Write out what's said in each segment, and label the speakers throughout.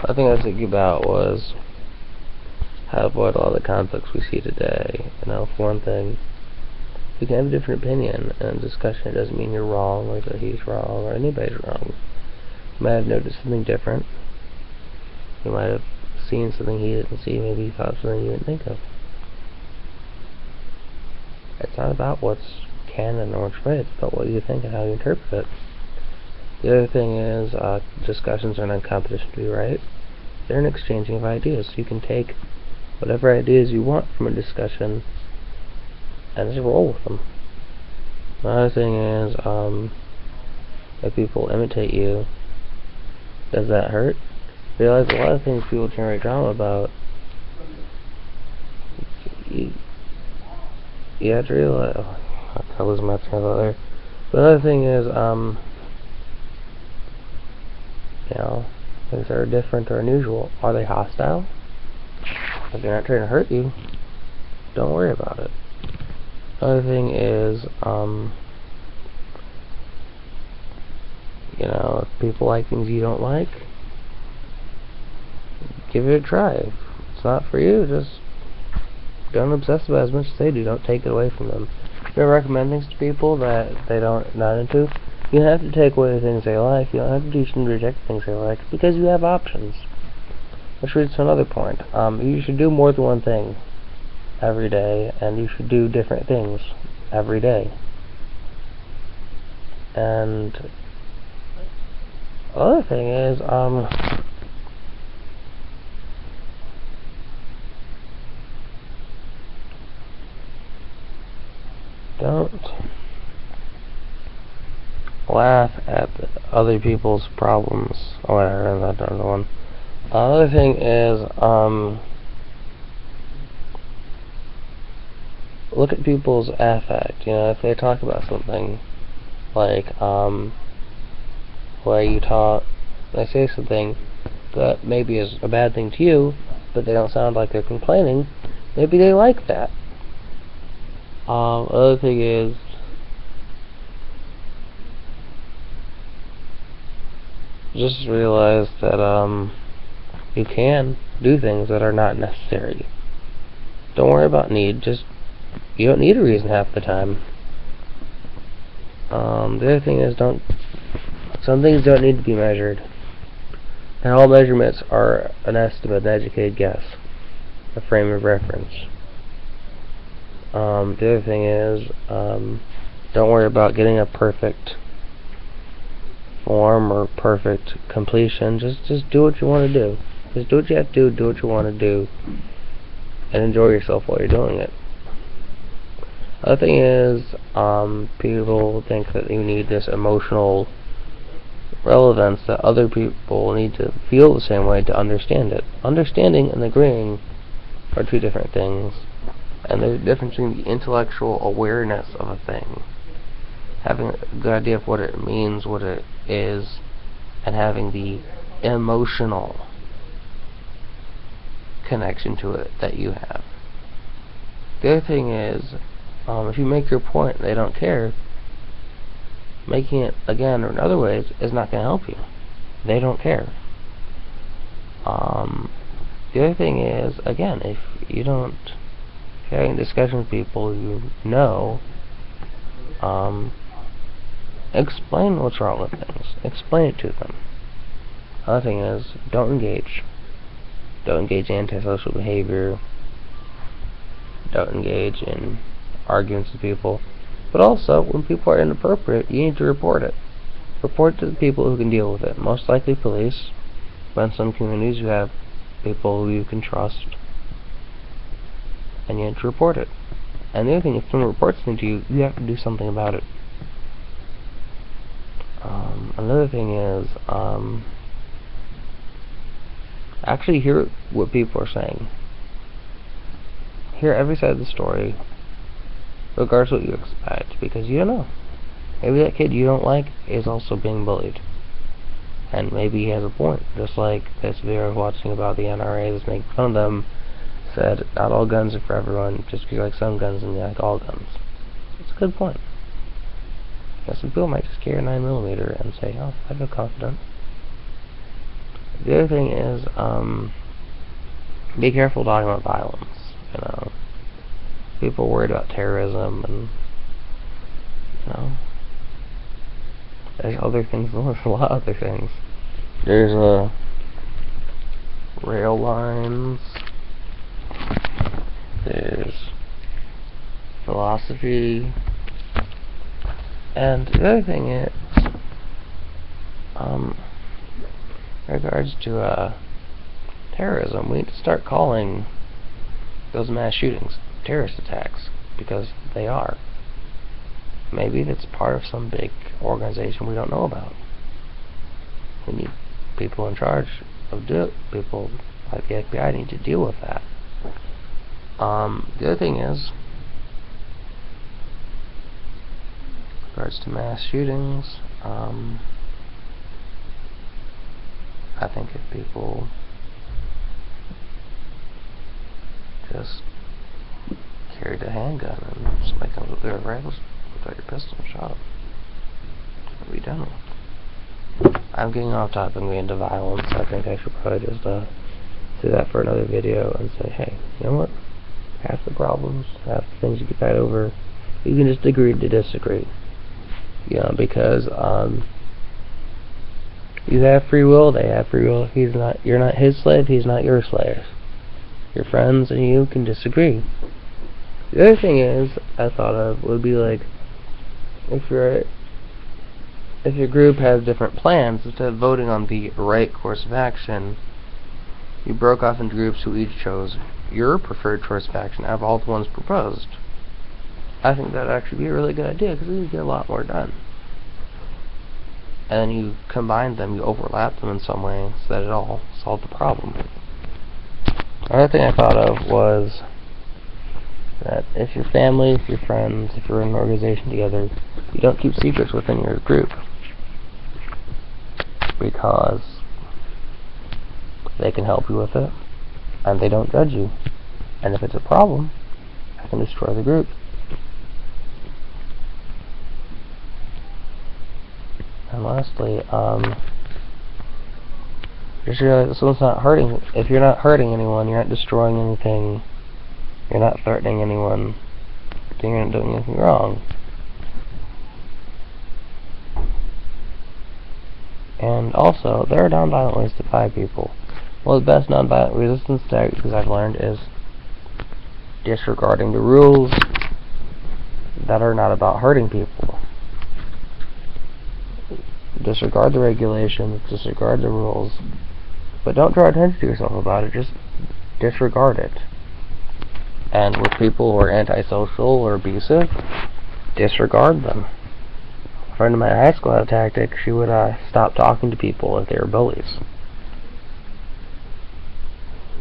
Speaker 1: I think I was thinking about was how to avoid a lot of the conflicts we see today. For one thing, you can have a different opinion, and discussion doesn't mean you're wrong, or that he's wrong, or anybody's wrong. You might have noticed something different. You might have seen something he didn't see, maybe he thought something you didn't think of. It's not about what's canon or what's right, it's about what you think and how you interpret it. The other thing is, discussions are not a competition to be right. They're an exchanging of ideas. You can take whatever ideas you want from a discussion and just roll with them. Another thing is, if people imitate you, does that hurt? Realize a lot of things people generate drama about. You have to realize. I lose my train of thought there. But another thing is, things that are different or unusual. Are they hostile? If they're not trying to hurt you, don't worry about it. Another thing is, if people like things you don't like, give it a try. If it's not for you, just don't obsess about it as much as they do. Don't take it away from them. If you recommend things to people that they not into, you don't have to take away the things they like. You don't have to teach them to reject things they like, because you have options. Which leads to another point. You should do more than one thing every day, and you should do different things every day. And the other thing is, don't laugh at other people's problems. Oh, whatever, that's another one. Another thing is, look at people's affect. If they talk about something, like, they say something that maybe is a bad thing to you, but they don't sound like they're complaining, maybe they like that. Other thing is, just realize that, you can do things that are not necessary. Don't worry about need, you don't need a reason half the time. The other thing is, some things don't need to be measured. And all measurements are an estimate, an educated guess, a frame of reference. The other thing is, don't worry about getting a perfect form or perfect completion. Just do what you want to do. Just do what you have to do what you want to do, and enjoy yourself while you're doing it. The other thing is, people think that you need this emotional relevance, that other people need to feel the same way to understand it. Understanding and agreeing are two different things, and there's a difference between the intellectual awareness of a thing, having a good idea of what it means, what it is, and having the emotional connection to it that you have. The other thing is, if you make your point and they don't care, making it again or in other ways is not going to help you. They don't care. The other thing is, again, if you're having discussions with people explain what's wrong with things. Explain it to them. Another thing is, don't engage. Don't engage in antisocial behavior. Don't engage in arguments with people. But also, when people are inappropriate, you need to report it. Report to the people who can deal with it. Most likely police. But in some communities you have people who you can trust. And you need to report it. And the other thing, if someone reports something to you, you have to do something about it. Another thing is, actually hear what people are saying. Hear every side of the story, regardless of what you expect, because you don't know. Maybe that kid you don't like is also being bullied, and maybe he has a point. Just like this video I was watching about the NRA that's making fun of them, said not all guns are for everyone, just because you like some guns and you like all guns. It's a good point. Some people might just carry a 9mm and say, oh, I feel confident. The other thing is, be careful talking about violence. You know, people are worried about terrorism, and you know, there's other things. There's a lot of other things. There's rail lines. There's philosophy, and the other thing is, in regards to terrorism, we need to start calling those mass shootings terrorist attacks, because they are. Maybe that's part of some big organization we don't know about. We need people in charge of people like the FBI need to deal with that. The other thing is, in regards to mass shootings, I think if people just carried a handgun and somebody comes with their rifles, without your pistol and shot them, what are we done with? I'm getting off topic and getting into violence. I think I should probably just do that for another video and say, hey, you know what? Half the problems, half the things you get that over, you can just agree to disagree. You know, because you have free will, they have free will. You're not his slave, he's not your slave. Your friends and you can disagree. The other thing is, I thought of, would be like, if your group has different plans, instead of voting on the right course of action, you broke off into groups who each chose your preferred course of action out of all the ones proposed. I think that would actually be a really good idea, because we could get a lot more done. And then you combine them, you overlap them in some way, so that it all solved the problem. Another thing I thought of was that if your family, if your friends, if you're in an organization together, you don't keep secrets within your group, because they can help you with it, and they don't judge you. And if it's a problem, I can destroy the group. And lastly, just realize that someone's not hurting. If you're not hurting anyone, you're not destroying anything, you're not threatening anyone, then you're not doing anything wrong. And also, there are non-violent ways to fight people. One of the best non-violent resistance tactics I've learned is disregarding the rules that are not about hurting people. Disregard the regulations, disregard the rules, but don't draw attention to yourself about it, just disregard it. And with people who are antisocial or abusive, disregard them. A friend of mine in high school had a tactic. She would stop talking to people if they were bullies.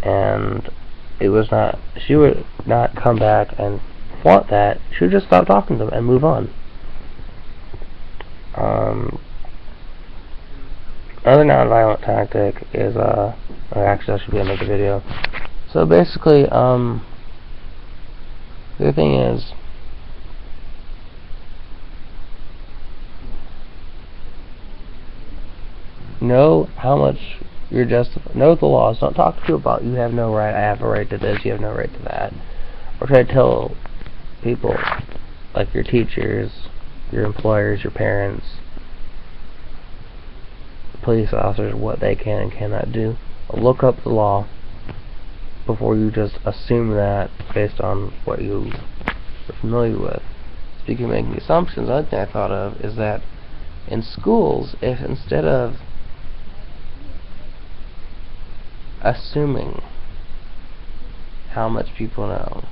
Speaker 1: And it was not, she would not come back and flaunt that. She would just stop talking to them and move on. Another non-violent tactic is, actually I should be able to make a video. So basically, the other thing is, know how much you're justified. Know the laws. Don't talk to people about, you have no right, I have a right to this, you have no right to that. Or try to tell people, like your teachers, your employers, your parents, police officers, what they can and cannot do. Look up the law before you just assume that based on what you are familiar with. Speaking of making assumptions, another thing I thought of is that in schools, if instead of assuming how much people know,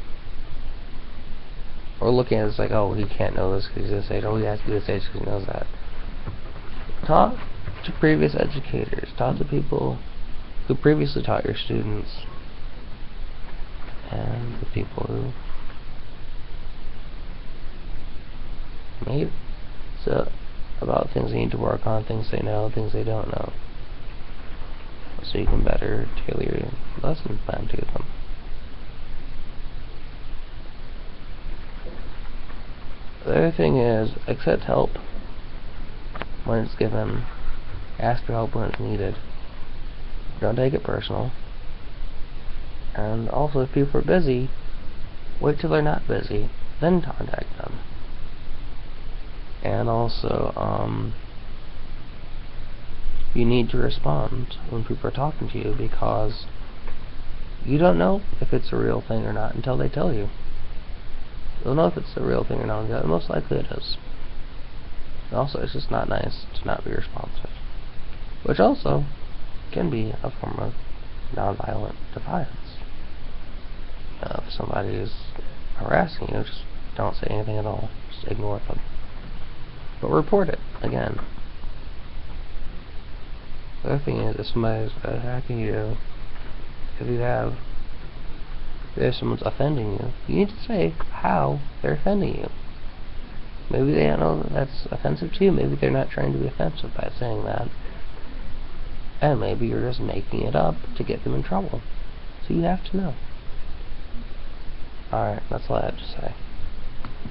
Speaker 1: or looking at it as like, oh, he can't know this because he's this age, oh, he has to be this age because he knows that. Talk to previous educators. Talk to people who previously taught your students, and the people who made so about things they need to work on, things they know, things they don't know, so you can better tailor your lesson plan to them. The other thing is, accept help when it's given. Ask for help when it's needed. Don't take it personal. And also, if people are busy, wait till they're not busy, then contact them. And also, you need to respond when people are talking to you, because you don't know if it's a real thing or not until they tell you. You'll know if it's a real thing or not, and most likely it is. And also, it's just not nice to not be responsive, which also can be a form of nonviolent defiance. If somebody is harassing you, just don't say anything at all. Just ignore them. But report it, again. The other thing is, if somebody's attacking you, if someone's offending you, you need to say how they're offending you. Maybe they don't know that that's offensive to you. Maybe they're not trying to be offensive by saying that. And maybe you're just making it up to get them in trouble. So you have to know. Alright, that's all I have to say.